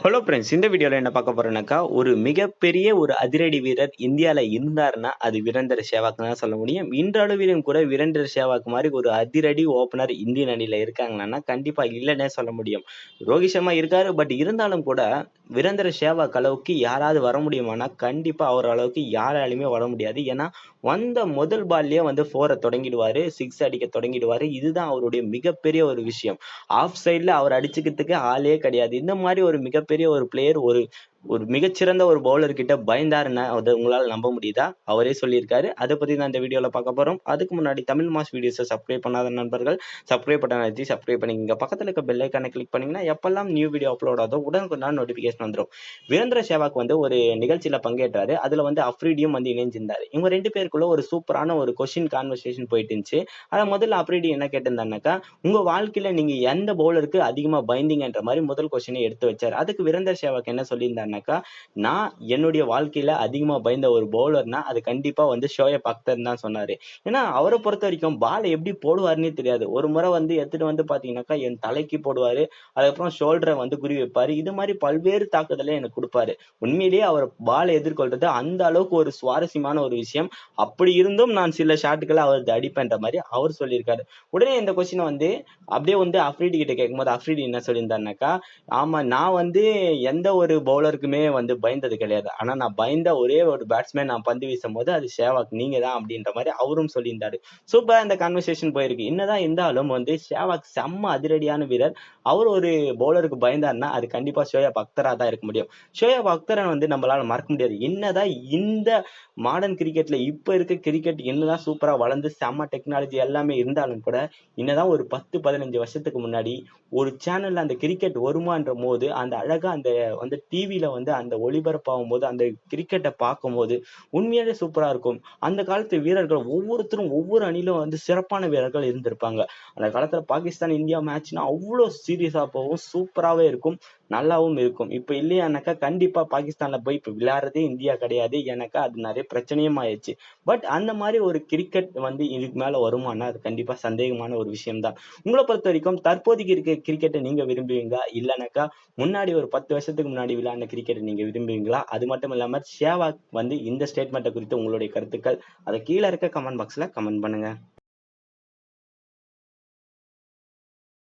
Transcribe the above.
Hello friends, இந்த வீடியோல என்ன பார்க்க போறோம்னாக்கா, ஒரு மிகப்பெரிய ஒரு அதிரடி வீரர் இந்தியால இருந்தாருன்னா, அது வீரேந்தர் சேவாக்ன்னு தான் சொல்ல முடியும். இன்றளவிலும் கூட வீரேந்தர் சேவாக் மாரி ஒரு அதிரடி ஓப்பனர் இந்தியன் அணியில இருக்காங்களான்னா, கண்டிப்பா இல்லன்னே சொல்ல முடியும். ரோஹித் சர்மா இருக்காரு. பட் இருந்தாலும் கூட வீரேந்தர் சேவாக் அளவுக்கு யாராவது வர முடியுமான்னா, கண்டிப்பா அவர் அளவுக்கு யாராலயுமே வர முடியாது. ஏன்னா, வந்த முதல் பால்லயே வந்து 4 தொடங்கிடுவாரு. 6 அடிக்க தொடங்கிடுவாரு. இதுதான் அவருடைய மிகப்பெரிய ஒரு விஷயம். ஆஃப் சைட்ல அவர் அடிச்சுக்கிறதுக்கு ஆளே கிடையாது. இந்த மாரி ஒரு மிகப்பெரிய ஒரு பிளேயர் ஒரு ஒரு மிகச்சிறந்த ஒரு பவுலர் கிட்ட பயந்தாருன்னா, அத உங்களால நம்ப முடியுதா? அவரே சொல்லியிருக்காரு. அத பத்தி தான் இந்த வீடியோல பார்க்க போறோம். அதுக்கு முன்னாடி தமிழ் மாஸ் வீடியோஸ சப்ஸ்கிரைப் பண்ணாத நண்பர்கள், சப்ஸ்கிரைப் பட்டன அழுத்தி சப்ஸ்கிரைப் பண்ணிக்கங்க. பக்கத்துல இருக்க பெல் ஐகான கிளிக் பண்ணீங்கன்னா, எப்பல்லாம் நியூ வீடியோ அப்லோட் ஆகுதோ உடனுக்குடன் நோட்டிஃபிகேஷன் வந்துரும். வீரேந்திர சேவாக் வந்து ஒரு நிகழ்ச்சியில பங்கேற்றாரு. அதுல வந்து அஃப்ரிடியும் வந்து இணைஞ்சிருந்தாரு. இவங்க 2 பேருக்குள்ள ஒரு சூப்பரான ஒரு கொஸ்டின் கான்வர்சேஷன் போயிட்டு இருந்துச்சு. அத முதல்ல அஃப்ரிடி என்ன கேட்டிருந்தாருனாக்கா, உங்க வாழ்க்கையில நீங்க எந்த பவுலருக்கு அதிகமா பயந்தீங்கன்ற மாரி முதல் கொஸ்டினை எடுத்து வச்சாரு. அதுக்கு வீரேந்தர் சேவாக் என்ன சொல்லியிருந்தாருனாக்கா, நான் என்னுடைய வாழ்க்கையில அதிகமா பயந்த ஒரு பவுலர்னா அது கண்டிப்பா வந்து ஷோயப் அக்தர் தான் சொன்னாரு. ஏன்னா அவரை பொறுத்த வரைக்கும் பால் எப்படி போடுவாருன்னே தெரியாது. ஒரு முறை வந்து எடுத்துட்டு வந்து பாத்தீங்கன்னாக்கா என் தலைக்கு போடுவாரு. அதுக்கப்புறம் ஷோல்டரை வந்து குறி வைப்பாரு. இது மாதிரி பல்வேறு தாக்குதலை எனக்கு கொடுப்பாரு. உண்மையிலேயே அவர் பாலை எதிர்கொள்றது அந்த அளவுக்கு ஒரு சுவாரஸ்யமான ஒரு விஷயம். அப்படி இருந்தும் நான் சில ஷாட்டுகளை அவர் அடிப்பேன்ற மாதிரி அவர் சொல்லியிருக்காரு. உடனே இந்த கொஸ்டினை வந்து அப்படியே வந்து அஃப்ரிடி கிட்ட கேட்கும்போது அஃப்ரிடி என்ன சொல்லியிருந்தாருனாக்கா, ஆமா நான் வந்து எந்த ஒரு பவுலருக்குமே வந்து பயந்தது கிடையாது. ஆனா நான் பயந்த ஒரே ஒரு பேட்ஸ்மேன் நான் பந்து வீசும்போது அது சேவாக் நீங்க தான் அப்படின்ற மாதிரி அவரும் சொல்லியிருந்தாரு. சூப்பரா இந்த கான்வர்சேஷன் போயிருக்கு. என்னதான் இருந்தாலும் வந்து சேவாக் செம்ம அதிரடியான வீரர். அவர் ஒரு பவுலருக்கு பயந்தாருன்னா அது கண்டிப்பா ஷோயப் அக்தரா தான் இருக்க முடியும். ஷோயப் அக்தரை வந்து நம்மளால மறக்க முடியாது. என்னதான் இந்த மாடர்ன் கிரிக்கெட்ல இப்ப இருக்க கிரிக்கெட் என்னதான் சூப்பரா வளர்ந்து செம்ம டெக்னாலஜி எல்லாமே இருந்தாலும் கூட, என்னதான் ஒரு 10, 15 வருஷத்துக்கு முன்னாடி ஒரு சேனல்ல அந்த கிரிக்கெட் வருமான்ற போது அந்த அழகா அந்த வந்து டிவில வந்து அந்த ஒளிபரப்பாகும் போது அந்த கிரிக்கெட்டை பார்க்கும்போது உண்மையாலே சூப்பரா இருக்கும். அந்த காலத்து வீரர்கள் ஒவ்வொருத்தரும் ஒவ்வொரு அணியிலும் வந்து சிறப்பான வீரர்கள் இருந்திருப்பாங்க. அந்த காலத்துல பாகிஸ்தான் இந்தியா மேட்ச்னா அவ்வளோ சீரியஸா போகும், சூப்பராவே இருக்கும், நல்லாவும் இருக்கும். இப்ப இல்லையானாக்கா கண்டிப்பா பாகிஸ்தான்ல போய் இப்ப விளையாடுறதே இந்தியா கிடையாது. ஏன்னாக்கா அது நிறைய பிரச்சனையும் ஆயிடுச்சு. பட் அந்த மாதிரி ஒரு கிரிக்கெட் வந்து இதுக்கு மேல வருமானா அது கண்டிப்பா சந்தேகமான ஒரு விஷயம் தான். உங்களை பொறுத்த வரைக்கும் தற்போதைக்கு இருக்க கிரிக்கெட்டை நீங்க விரும்புவீங்களா? இல்லைனாக்கா முன்னாடி ஒரு 10 வருஷத்துக்கு முன்னாடி விளையாடின கிரிக்கெட்டை நீங்க விரும்புவீங்களா? அது மட்டும் இல்லாம சேவாக் வந்து இந்த ஸ்டேட்மெண்ட்டை குறித்து உங்களுடைய கருத்துக்கள் அதை கீழே இருக்க கமெண்ட் பாக்ஸ்ல கமெண்ட் பண்ணுங்க.